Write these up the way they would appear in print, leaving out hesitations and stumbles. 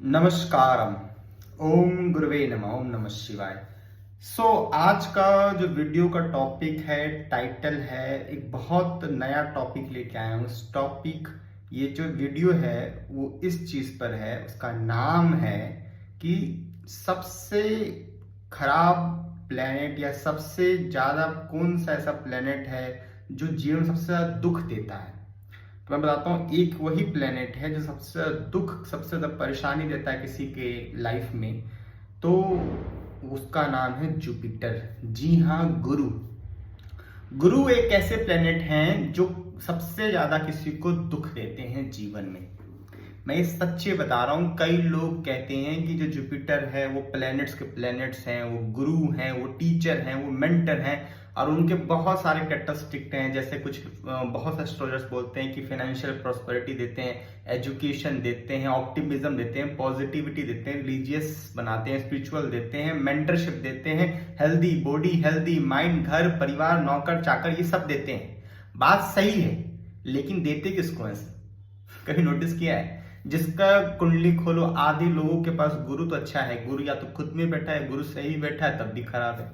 नमस्कारम। ओम गुरुवे नमः। ओम नमः शिवाय। आज का जो वीडियो का टॉपिक है, टाइटल है, एक बहुत नया टॉपिक लेके आया हूँ। इस टॉपिक, ये जो वीडियो है वो इस चीज पर है, उसका नाम है कि सबसे खराब प्लेनेट या सबसे ज्यादा कौन सा ऐसा प्लेनेट है जो जीवन में सबसे ज्यादा दुख देता है। तो मैं बताता हूँ, एक वही प्लेनेट है जो सबसे ज्यादा दुख, सबसे ज्यादा परेशानी देता है किसी के लाइफ में। तो उसका नाम है जुपिटर। जी हाँ, गुरु। गुरु एक ऐसे प्लेनेट हैं जो सबसे ज्यादा किसी को दुख देते हैं जीवन में। मैं ये सच्चे बता रहा हूँ। कई लोग कहते हैं कि जो जुपिटर है वो प्लैनेट्स के प्लैनेट्स हैं, वो गुरु हैं, वो टीचर हैं, वो मेंटर हैं, और उनके बहुत सारे कैरेक्टरिस्टिक हैं। जैसे कुछ बहुत से एस्ट्रोलजर्स बोलते हैं कि फाइनेंशियल प्रॉस्पेरिटी देते हैं, एजुकेशन देते हैं, ऑप्टिमिज्म देते हैं, पॉजिटिविटी देते हैं, रिलीजियस बनाते हैं, स्पिरिचुअल देते हैं, मेंटरशिप देते हैं, हेल्दी बॉडी, हेल्दी माइंड, घर परिवार, नौकर चाकर, ये सब देते हैं। बात सही है, लेकिन देते किसको हैं? कभी नोटिस किया है? जिसका कुंडली खोलो, आधे लोगों के पास गुरु तो अच्छा है, गुरु या तो खुद में बैठा है, गुरु सही बैठा है तब भी खराब है।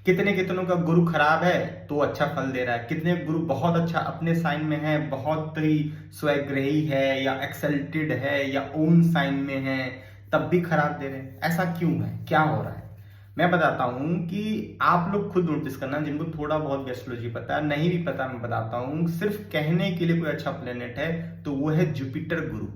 कितने कितनों का गुरु खराब है तो अच्छा फल दे रहा है। कितने गुरु बहुत अच्छा अपने साइन में है, बहुत ही स्वग्रही है या एक्सल्टेड है या ओन साइन में है, तब भी खराब दे रहे हैं। ऐसा क्यों है? क्या हो रहा है? मैं बताता हूं कि आप लोग खुद नोटिस करना, जिनको थोड़ा बहुत एस्ट्रोलॉजी पता है, नहीं भी पता मैं बताता हूं। सिर्फ कहने के लिए कोई अच्छा प्लेनेट है तो वो है जुपिटर गुरु।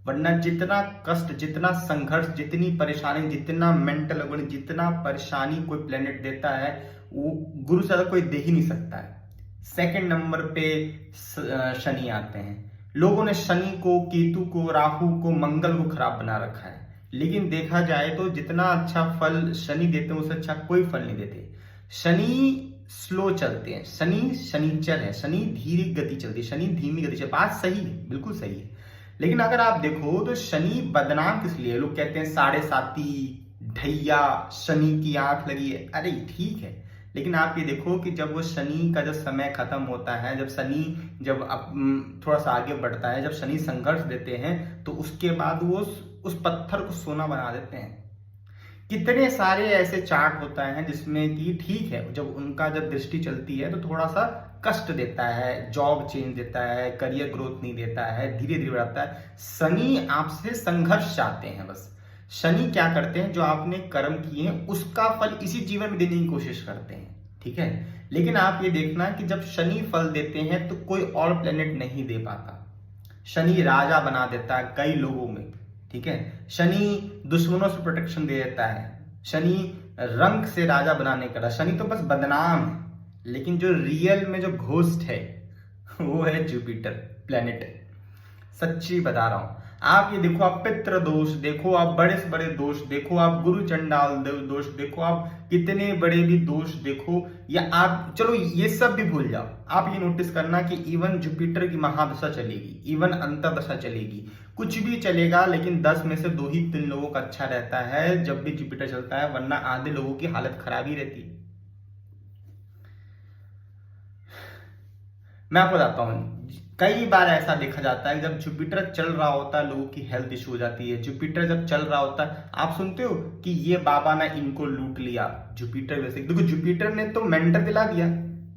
वरना जितना कष्ट, जितना संघर्ष, जितनी परेशानी, जितना मेंटल अगुण, जितना परेशानी कोई प्लेनेट देता है वो गुरु से ज्यादा कोई दे ही नहीं सकता है। सेकंड नंबर पे शनि आते हैं। लोगों ने शनि को, केतु को, राहु को, मंगल को खराब बना रखा है, लेकिन देखा जाए तो जितना अच्छा फल शनि देते हैं उससे अच्छा कोई फल नहीं देते। शनि स्लो चलते हैं, शनि शनिचर है, शनि धीरे गति चलती है, शनि धीमी गति चलती है। बात सही है, बिल्कुल सही है। लेकिन अगर आप देखो तो शनि बदनाम किस लिए? लोग कहते हैं साढ़े साती, ढैया, शनि की आंख लगी है। अरे ठीक है, लेकिन आप ये देखो कि जब वो शनि का जब समय खत्म होता है, जब शनि थोड़ा सा आगे बढ़ता है, जब शनि संघर्ष देते हैं, तो उसके बाद वो उस पत्थर को सोना बना देते हैं। कितने सारे ऐसे चार्ट होता है जिसमें कि ठीक है, जब उनका जब दृष्टि चलती है तो थोड़ा सा कष्ट देता है, जॉब चेंज देता है, करियर ग्रोथ नहीं देता है, धीरे धीरे बढ़ाता है। शनि आपसे संघर्ष चाहते हैं बस। शनि क्या करते हैं? जो आपने कर्म किए हैं उसका फल इसी जीवन में देने की कोशिश करते हैं, ठीक है। लेकिन आप ये देखना कि जब शनि फल देते हैं तो कोई और प्लेनेट नहीं दे पाता। शनि राजा बना देता है कई लोगों में, ठीक है। शनि दुश्मनों से प्रोटेक्शन दे देता है, शनि रंग से राजा बनाने का। शनि तो बस बदनाम है, लेकिन जो रियल में जो घोस्ट है वो है जुपिटर प्लेनेट। सच्ची बता रहा हूं। आप ये देखो, आप पितृ दोष देखो, आप बड़े से बड़े दोष देखो, आप गुरु चंडाल दोष देखो, आप कितने बड़े भी दोष देखो, या आप चलो ये सब भी भूल जाओ। आप ये नोटिस करना कि इवन जुपिटर की महादशा चलेगी, इवन अंतर्दशा चलेगी, कुछ भी चलेगा, लेकिन 10 में से 2 ही 3 लोगों का अच्छा रहता है जब भी जुपिटर चलता है, वरना आधे लोगों की हालत खराब ही रहती है। मैं आपको बताता हूँ, कई बार ऐसा देखा जाता है जब जुपिटर चल रहा होता है लोगों की हेल्थ इशू हो जाती है। जुपिटर जब चल रहा होता है, आप सुनते हो कि ये बाबा ने इनको लूट लिया। जुपिटर वैसे देखो, जुपिटर ने तो मेंटर दिला दिया,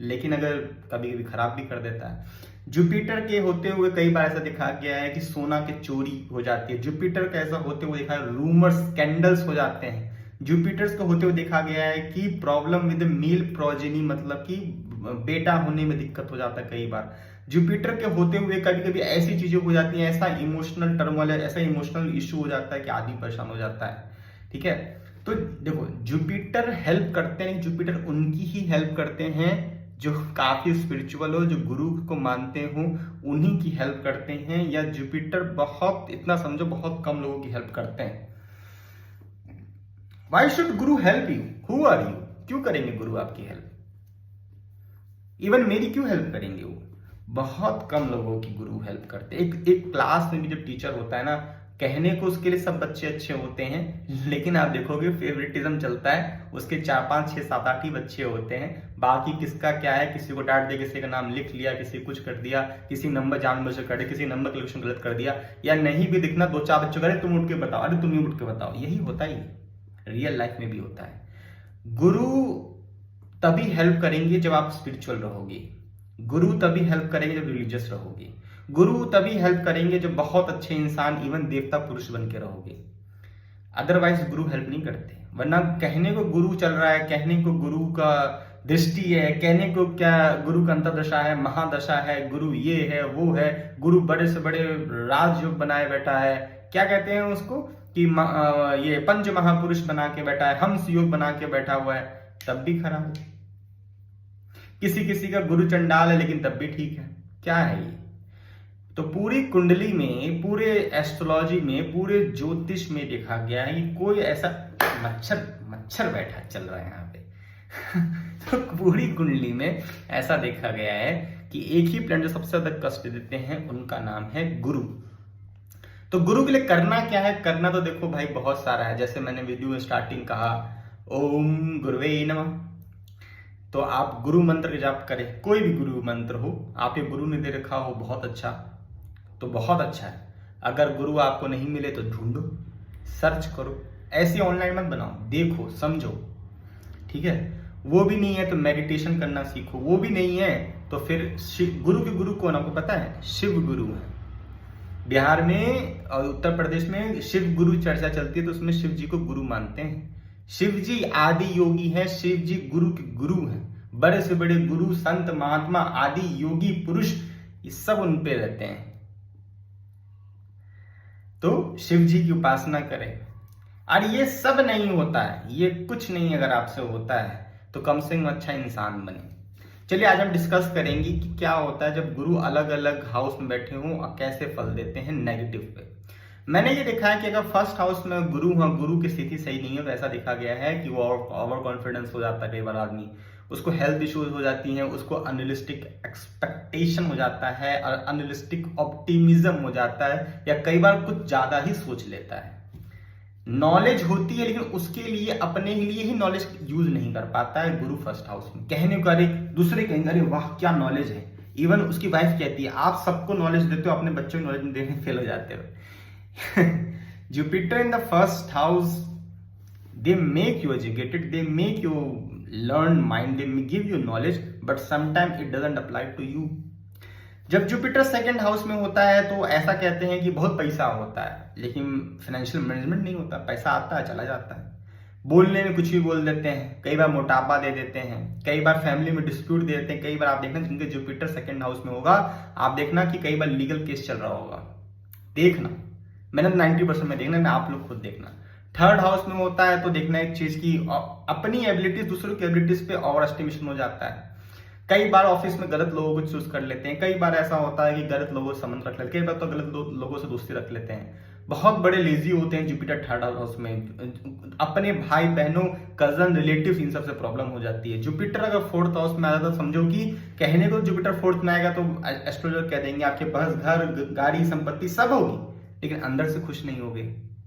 लेकिन अगर कभी कभी खराब भी कर देता है। जुपिटर के होते हुए कई बार ऐसा देखा गया है कि सोना की चोरी हो जाती है। जुपिटर का ऐसा होते हुए देखा है, रूमर्स, स्कैंडल्स हो जाते हैं। जुपिटर्स को होते हुए देखा गया है कि प्रॉब्लम विद मेल प्रोजेनी, मतलब कि बेटा होने में दिक्कत हो जाता है कई बार। जुपिटर के होते हुए कभी कभी ऐसी चीजें हो जाती हैं, ऐसा इमोशनल टर्मोइल, ऐसा इमोशनल इशू हो जाता है कि आदमी परेशान हो जाता है, ठीक है। तो देखो, जुपिटर हेल्प करते हैं, जुपिटर उनकी ही हेल्प करते हैं जो काफी स्पिरिचुअल हो, जो गुरु को मानते हो, उन्हीं की हेल्प करते हैं। या जुपिटर बहुत, इतना समझो, बहुत कम लोगों की हेल्प करते हैं। Why should guru help you? Who are you? क्यों करेंगे गुरु आपकी हेल्प? इवन मेरी क्यों हेल्प करेंगे वो? बहुत कम लोगों की गुरु हेल्प करते हैं। एक क्लास में भी जब टीचर होता है ना, कहने को उसके लिए सब बच्चे अच्छे होते हैं, लेकिन आप देखोगे फेवरेटिज्म चलता है, उसके 4 5 6 7 8 ही बच्चे होते हैं, बाकी किसका क्या है, किसी को डांट दिया, किसी का नाम लिख लिया, किसी कुछ कर दिया, किसी नंबर जानबूझ कर दिया, किसी नंबर कलेक्शन गलत कर दिया, या नहीं भी दिखना 2 4 बच्चों का, तुम उठ के बताओ, अरे तुम ही उठ के बताओ। यही होता ही रियल लाइफ में भी होता है। गुरु तभी हेल्प करेंगे जब आप स्पिरिचुअल रहोगे, गुरु तभी हेल्प करेंगे जब रिलीजियस रहोगे, गुरु तभी हेल्प करेंगे जब बहुत अच्छे इंसान इवन देवता पुरुष बन के रहोगे, अदरवाइज गुरु हेल्प नहीं करते। वरना कहने को गुरु चल रहा है, कहने को गुरु का दृष्टि है, कहने को क्या गुरु का अंतरदशा है, महादशा है, गुरु ये है वो है, गुरु बड़े से बड़े राजयोग बनाए बैठा है, क्या कहते हैं उसको कि ये पंच महापुरुष बना के बैठा है, हंस योग बना के बैठा हुआ है, तब भी खराब है। किसी किसी का गुरु चंडाल है लेकिन तब भी ठीक है। क्या है ये? तो पूरी कुंडली में, पूरे एस्ट्रोलॉजी में, पूरे ज्योतिष में देखा गया है कि कोई ऐसा मच्छर बैठा चल रहा है यहाँ पे तो पूरी कुंडली में ऐसा देखा गया है कि एक ही प्लैनेट जो सबसे ज्यादा कष्ट देते हैं उनका नाम है गुरु। तो गुरु के लिए करना क्या है? करना तो देखो भाई बहुत सारा है। जैसे मैंने वीडियो में स्टार्टिंग कहा ओम गुरुवे नमः, तो आप गुरु मंत्र का जाप करें, कोई भी गुरु मंत्र हो, आप ये गुरु ने दे रखा हो बहुत अच्छा, तो बहुत अच्छा है। अगर गुरु आपको नहीं मिले तो ढूंढो, सर्च करो, ऐसे ऑनलाइन मत बनाओ, देखो समझो, ठीक है। वो भी नहीं है तो मेडिटेशन करना सीखो, वो भी नहीं है तो फिर गुरु के गुरु कौन आपको पता है? शिव गुरु है। बिहार में और उत्तर प्रदेश में शिव गुरु चर्चा चलती है, तो उसमें शिव जी को गुरु मानते हैं। शिव जी आदि योगी है, शिव जी गुरु के गुरु हैं। बड़े से बड़े गुरु, संत, महात्मा, आदि योगी पुरुष, ये सब उन पे रहते हैं। तो शिव जी की उपासना करें। और ये सब नहीं होता है, ये कुछ नहीं अगर आपसे होता है तो कम से कम अच्छा इंसान बने। चलिए आज हम डिस्कस करेंगे कि क्या होता है जब गुरु अलग अलग हाउस में बैठे हों और कैसे फल देते हैं नेगेटिव पे। मैंने ये देखा है कि अगर फर्स्ट हाउस में गुरु हो, गुरु की स्थिति सही नहीं है, तो ऐसा देखा गया है कि वो ओवर कॉन्फिडेंस हो जाता है कई बार आदमी, उसको हेल्थ इश्यूज हो जाती हैं, उसको अनरियलिस्टिक एक्सपेक्टेशन हो जाता है और अनरियलिस्टिक ऑप्टिमिज्म हो जाता है, या कई बार कुछ ज्यादा ही सोच लेता है। नॉलेज होती है लेकिन उसके लिए अपने ही लिए ही नॉलेज यूज नहीं कर पाता है गुरु फर्स्ट हाउस में। कहने को अरे दूसरे कहेंगे अरे वाह क्या नॉलेज है, इवन उसकी वाइफ कहती है आप सबको नॉलेज देते हो, अपने बच्चों को नॉलेज देने फेल हो जाते हो। Jupiter in the first house, they make you educated, they make you learn mind, they give you knowledge, but sometimes it doesn't apply to you. जब जुपिटर सेकंड हाउस में होता है तो ऐसा कहते हैं कि बहुत पैसा होता है लेकिन फाइनेंशियल मैनेजमेंट नहीं होता, पैसा आता है चला जाता है, बोलने में कुछ भी बोल देते हैं, कई बार मोटापा दे देते हैं, कई बार फैमिली में डिस्प्यूट दे देते हैं, कई बार आप देखना जिनके जुपिटर सेकंड हाउस में होगा आप देखना कि कई बार लीगल केस चल रहा होगा, देखना, मैंने 90% में देखना, आप लोग खुद देखना। थर्ड हाउस में होता है तो देखना एक चीज की अपनी एबिलिटीज दूसरों की एबिलिटीज पे ओवर एस्टिमेशन हो जाता है। कई बार ऑफिस में गलत लोगों को चूज कर लेते हैं, कई बार ऐसा होता है कि गलत लोगों से संबंध रख लेते हैं, कई बार तो गलत लोगों से दोस्ती रख लेते हैं। बहुत बड़े लेजी होते हैं जुपिटर थर्ड हाउस में, अपने भाई बहनों, कजन, रिलेटिव, इन सब से प्रॉब्लम हो जाती है। जुपिटर अगर फोर्थ हाउस में आता तो समझो कि कहने को जुपिटर फोर्थ में आएगा तो एस्ट्रोलॉजर कह देंगे आपके पास घर, गाड़ी, संपत्ति सब होगी लेकिन अंदर से खुश नहीं होगे,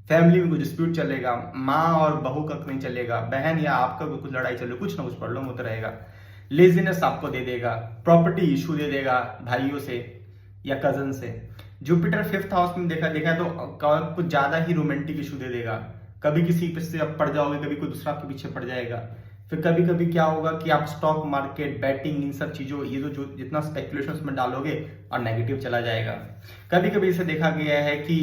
फैमिली में कुछ डिस्प्यूट चलेगा, माँ और बहू का नहीं चलेगा, बहन या आपका कुछ लड़ाई चले, कुछ ना कुछ प्रॉब्लम होता रहेगा, लेजीनेस आपको दे देगा, प्रॉपर्टी इशू दे देगा भाइयों से या कजन से। जुपिटर फिफ्थ हाउस में देखा तो कुछ ज्यादा ही रोमांटिक इशू दे देगा, कभी किसी से आप पड़ जाओगे, कभी कोई दूसरा आपके पीछे पड़ जाएगा, फिर कभी कभी क्या होगा कि आप स्टॉक मार्केट, बैटिंग, इन सब चीजों, ये जो जितना स्पेकुलेशन में डालोगे और नेगेटिव चला जाएगा। कभी कभी इसे देखा गया है कि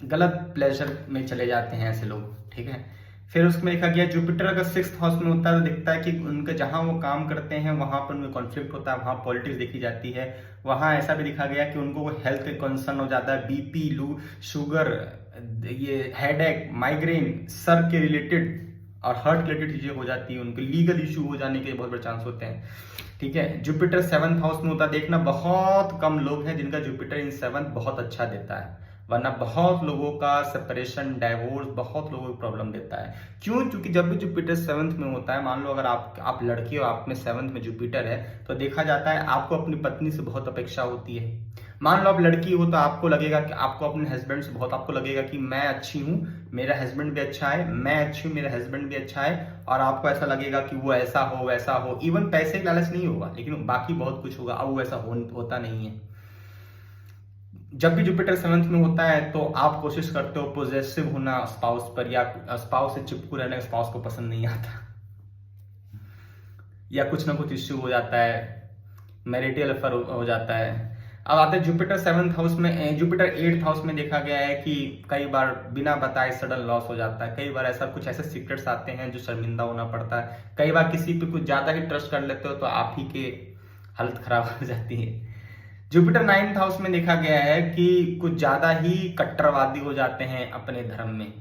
गलत प्लेजर में चले जाते हैं ऐसे लोग, ठीक है। फिर उसमें देखा गया जुपिटर अगर सिक्स्थ हाउस में होता है तो दिखता है कि उनके जहां वो काम करते हैं वहां पर उनमें कॉन्फ्लिक्ट होता है, वहां पॉलिटिक्स देखी जाती है, वहां ऐसा भी दिखा गया कि उनको हेल्थ के कंसर्न हो जाता है, बीपी, शुगर, ये हेडेक, माइग्रेन, सर के रिलेटेड और हार्ट रिलेटेड चीजें हो जाती है, उनके लीगल इशू हो जाने के बहुत बड़े चांस होते हैं, ठीक है। जुपिटर सेवंथ हाउस में होता है, देखना बहुत कम लोग हैं जिनका जुपिटर इन सेवंथ बहुत अच्छा देता है, वरना बहुत लोगों का सेपरेशन, डाइवोर्स, बहुत लोगों को प्रॉब्लम देता है। क्यों? क्योंकि जब भी जुपिटर सेवंथ में होता है, मान लो अगर आप लड़की हो, आप में सेवंथ में जुपिटर है, तो देखा जाता है आपको अपनी पत्नी से बहुत अपेक्षा होती है, मान लो आप लड़की हो तो आपको लगेगा कि आपको अपने हस्बैंड से बहुत, आपको लगेगा कि मैं अच्छी हूँ, मेरा हस्बैंड भी अच्छा है, मैं अच्छी हूँ, मेरा हस्बैंड भी अच्छा है, और आपको ऐसा लगेगा कि वो ऐसा हो वैसा हो। इवन पैसे का लालच नहीं होगा, लेकिन बाकी बहुत कुछ होगा, अब वो ऐसा होता नहीं है। जब भी जुपिटर 7th में होता है तो आप कोशिश करते हो पोजेसिव होना स्पाउस पर, या स्पाउस से चिपकू रहने, स्पाउस को पसंद नहीं आता, या कुछ ना कुछ इश्यू हो जाता है, मैरिटल अफेयर हो जाता है। अब आते हैं जुपिटर 7th हाउस में, जुपिटर 8th हाउस में देखा गया है कि कई बार बिना बताए सडन लॉस हो जाता है, कई बार ऐसा कुछ ऐसे सीक्रेट्स आते हैं जो शर्मिंदा होना पड़ता है, कई बार किसी पे कुछ ज्यादा ही ट्रस्ट कर लेते हो तो आप ही के हालत खराब हो जाती है। जुपिटर 9th हाउस में देखा गया है कि कुछ ज्यादा ही कट्टरवादी हो जाते हैं अपने धर्म में,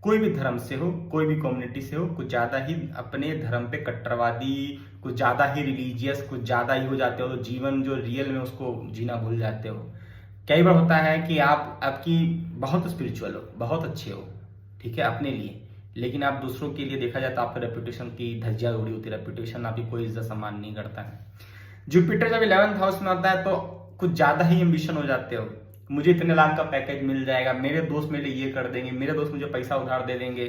कोई भी धर्म से हो, कोई भी कम्युनिटी से हो, कुछ ज्यादा ही अपने धर्म पे कट्टरवादी, कुछ ज्यादा ही रिलीजियस, कुछ ज्यादा ही हो जाते हो, तो जीवन जो रियल में उसको जीना भूल जाते हो। कई बार होता है कि आपकी बहुत स्पिरिचुअल हो, बहुत अच्छे हो, ठीक है अपने लिए, लेकिन आप दूसरों के लिए देखा जाए तो आपका रेपुटेशन की धज्जियां उड़ी होती है, रेपुटेशन आपकी कोई इज्जत सम्मान नहीं करता है। जुपिटर जब 11th हाउस में आता है तो कुछ ज्यादा ही एम्बिशन हो जाते हो, मुझे इतने लाख का पैकेज मिल जाएगा, मेरे दोस्त मेरे लिए ये कर देंगे, मेरे दोस्त मुझे पैसा उधार दे देंगे,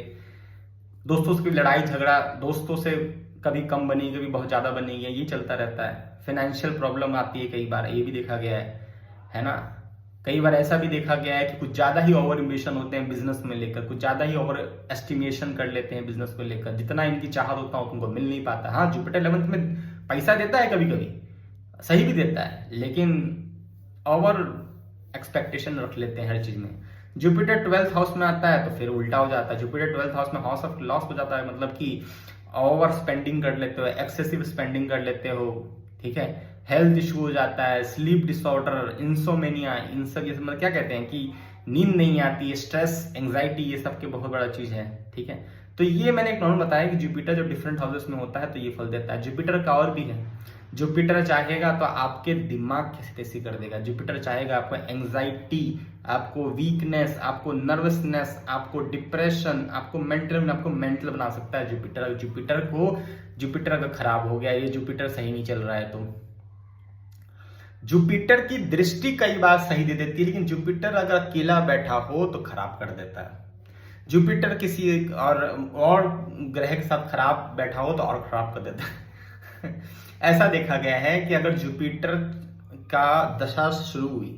दोस्तों से लड़ाई झगड़ा, दोस्तों से कभी कम बनी कभी बहुत ज्यादा बनी है, ये चलता रहता है। फाइनेंशियल प्रॉब्लम आती है कई बार, ये भी देखा गया है ना। कई बार ऐसा भी देखा गया है कि कुछ ज्यादा ही ओवर एम्बिशन होते हैं बिजनेस में लेकर, कुछ ज्यादा ही ओवर एस्टिमेशन कर लेते हैं बिजनेस को लेकर, जितना इनकी चाहत होता है तुमको मिल नहीं पाता। हाँ, जुपिटर 11th में पैसा देता है, कभी कभी सही भी देता है, लेकिन ओवर एक्सपेक्टेशन रख लेते हैं हर चीज में। जुपिटर 12th हाउस में आता है तो फिर उल्टा हो जाता है, जुपिटर 12th हाउस में हाउस ऑफ लॉस हो जाता है, मतलब कि ओवर स्पेंडिंग कर लेते हो, एक्सेसिव स्पेंडिंग कर लेते हो, ठीक है। हेल्थ इशू हो जाता है, स्लीप डिसऑर्डर, इंसोमेनिया, इन सब ये सब मतलब क्या कहते हैं कि नींद नहीं आती, स्ट्रेस, एंग्जाइटी, ये सब के बहुत बड़ा चीज है, ठीक है। तो ये मैंने एक नॉर्मल बताया कि जुपिटर जब डिफरेंट हाउसेस में होता है तो ये फल देता है। जुपिटर का और भी है, जुपिटर चाहेगा तो आपके दिमाग की स्थिति कर देगा, जुपिटर चाहेगा आपको एंग्जाइटी, आपको वीकनेस, आपको नर्वसनेस, आपको डिप्रेशन, आपको मेंटल बना सकता है जुपिटर। जुपिटर अगर खराब हो गया, ये जुपिटर सही नहीं चल रहा है तो जुपिटर की दृष्टि कई बार सही दे देती है, लेकिन जुपिटर अगर अकेला बैठा हो तो खराब कर देता है। जुपिटर किसी और ग्रह के साथ खराब बैठा हो तो और खराब कर देता है। ऐसा देखा गया है कि अगर जुपिटर का दशा शुरू हुई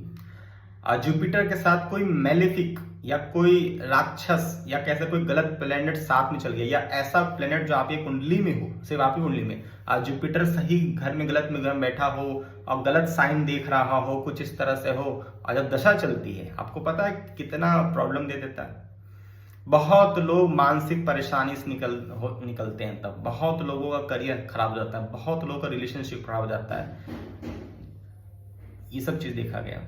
और जुपिटर के साथ कोई मेलेफिक या कोई राक्षस या कैसे कोई गलत प्लेनेट साथ में चल गया, या ऐसा प्लेनेट जो आपकी कुंडली में हो, सिर्फ आपकी कुंडली में, और जुपिटर सही घर में गलत में बैठा हो और गलत साइन देख रहा हो, कुछ इस तरह से हो, और जब दशा चलती है आपको पता है कितना प्रॉब्लम दे देता है। बहुत लोग मानसिक परेशानी से निकलते हैं, तब बहुत लोगों का करियर खराब हो जाता है, बहुत लोगों का रिलेशनशिप खराब हो जाता है, ये सब चीज देखा गया।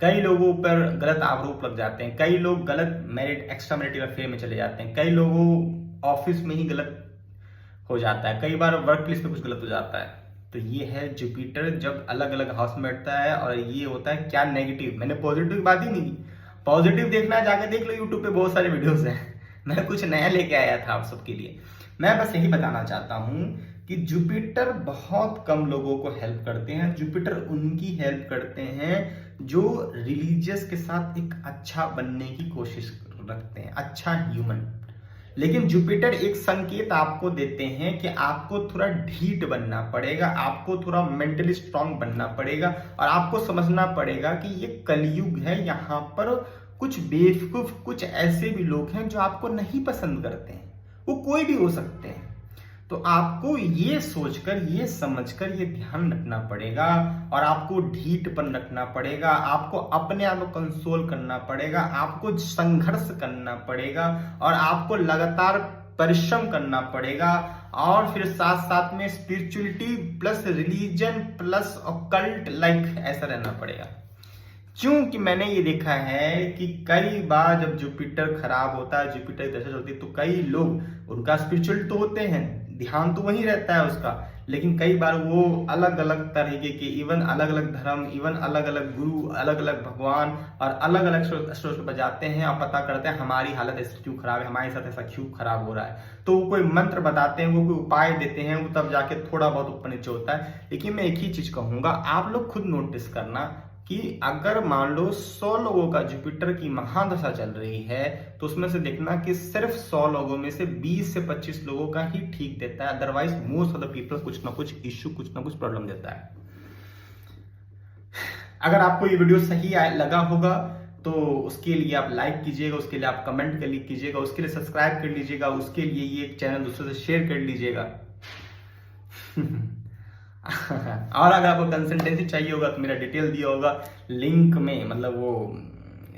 कई लोगों पर गलत आरोप लग जाते हैं, कई लोग गलत एक्स्ट्रा मैरिटल अफेयर में चले जाते हैं, कई लोगों ऑफिस में ही गलत हो जाता है, कई बार वर्क प्लेस पे कुछ गलत हो जाता है। तो ये है जुपिटर जब अलग अलग हाउस में बैठता है, और ये होता है क्या नेगेटिव। मैंने पॉजिटिव की बात ही नहीं की, पॉजिटिव देखना है जाके देख लो, यूट्यूब पे बहुत सारे वीडियोस हैं। मैं कुछ नया लेके आया था आप सबके लिए। मैं बस यही बताना चाहता हूं कि जुपिटर बहुत कम लोगों को हेल्प करते हैं, जुपिटर उनकी हेल्प करते हैं जो रिलीजियस के साथ एक अच्छा बनने की कोशिश रखते हैं, अच्छा ह्यूमन। लेकिन जुपिटर एक संकेत आपको देते हैं कि आपको थोड़ा ढीठ बनना पड़ेगा, आपको थोड़ा मेंटली स्ट्रांग बनना पड़ेगा, और आपको समझना पड़ेगा कि ये कलयुग है, यहाँ पर कुछ बेवकूफ, कुछ ऐसे भी लोग हैं जो आपको नहीं पसंद करते हैं, वो कोई भी हो सकते हैं। तो आपको ये सोचकर, ये समझकर, ये ध्यान रखना पड़ेगा, और आपको ढीठपन रखना पड़ेगा, आपको अपने आप को कंसोल करना पड़ेगा, आपको संघर्ष करना पड़ेगा, और आपको लगातार परिश्रम करना पड़ेगा, और फिर साथ साथ में spirituality plus religion plus occult like ऐसा रहना पड़ेगा। क्योंकि मैंने ये देखा है कि कई बार जब जुपिटर खराब होता है, जुपिटर की दशा चलती है, तो कई लोग, उनका स्पिरिचुअल तो होते हैं, ध्यान तो वही रहता है उसका, लेकिन कई बार वो अलग अलग तरीके के, इवन अलग अलग धर्म, इवन अलग अलग गुरु, अलग अलग भगवान और अलग अलग स्रोत पर जाते हैं और पता करते हैं हमारी हालत ऐसी क्यों खराब है, हमारे साथ ऐसा क्यों खराब हो रहा है। तो वो कोई मंत्र बताते हैं, वो कोई उपाय देते हैं, वो तब जाके थोड़ा बहुत ऊपर नीचे होता है। लेकिन मैं एक ही चीज कहूंगा, आप लोग खुद नोटिस करना कि अगर मान लो 100 लोगों का जुपिटर की महादशा चल रही है, तो उसमें से देखना कि सिर्फ 100 लोगों में से 20 से 25 लोगों का ही ठीक देता है। Otherwise most of the people कुछ ना कुछ इश्यू, कुछ ना कुछ प्रॉब्लम देता है। अगर आपको ये वीडियो सही लगा होगा तो उसके लिए आप लाइक कीजिएगा, उसके लिए आप कमेंट कीजिएगा, उसके लिए सब्सक्राइब कर लीजिएगा, उसके लिए ये चैनल दूसरों से शेयर कर लीजिएगा। और अगर आपको कंसल्टेंसी चाहिए होगा तो मेरा डिटेल दिया होगा लिंक में, मतलब वो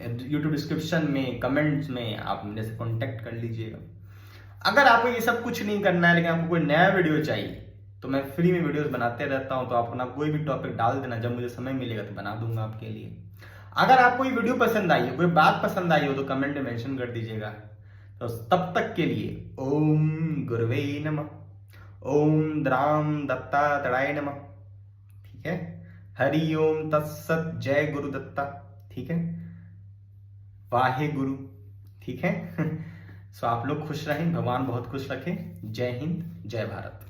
यूट्यूब डिस्क्रिप्शन में, कमेंट्स में, आप मेरे से कॉन्टेक्ट कर लीजिएगा। अगर आपको ये सब कुछ नहीं करना है, लेकिन आपको कोई नया वीडियो चाहिए, तो मैं फ्री में वीडियोस बनाते रहता हूं, तो आप अपना कोई भी टॉपिक डाल देना, जब मुझे समय मिलेगा तो बना दूंगा आपके लिए। अगर आपको ये वीडियो पसंद आई हो, कोई बात पसंद आई हो, तो कमेंट में मेंशन कर दीजिएगा। तो तब तक के लिए ओम गुरुवे नमः, ओम द्राम दत्तात्रेयाय नमः, ठीक है। हरि ओम तत्सत, जय गुरु दत्ता, ठीक है, वाहे गुरु, ठीक है। सो आप लोग खुश रहें, भगवान बहुत खुश रखें। जय हिंद, जय भारत।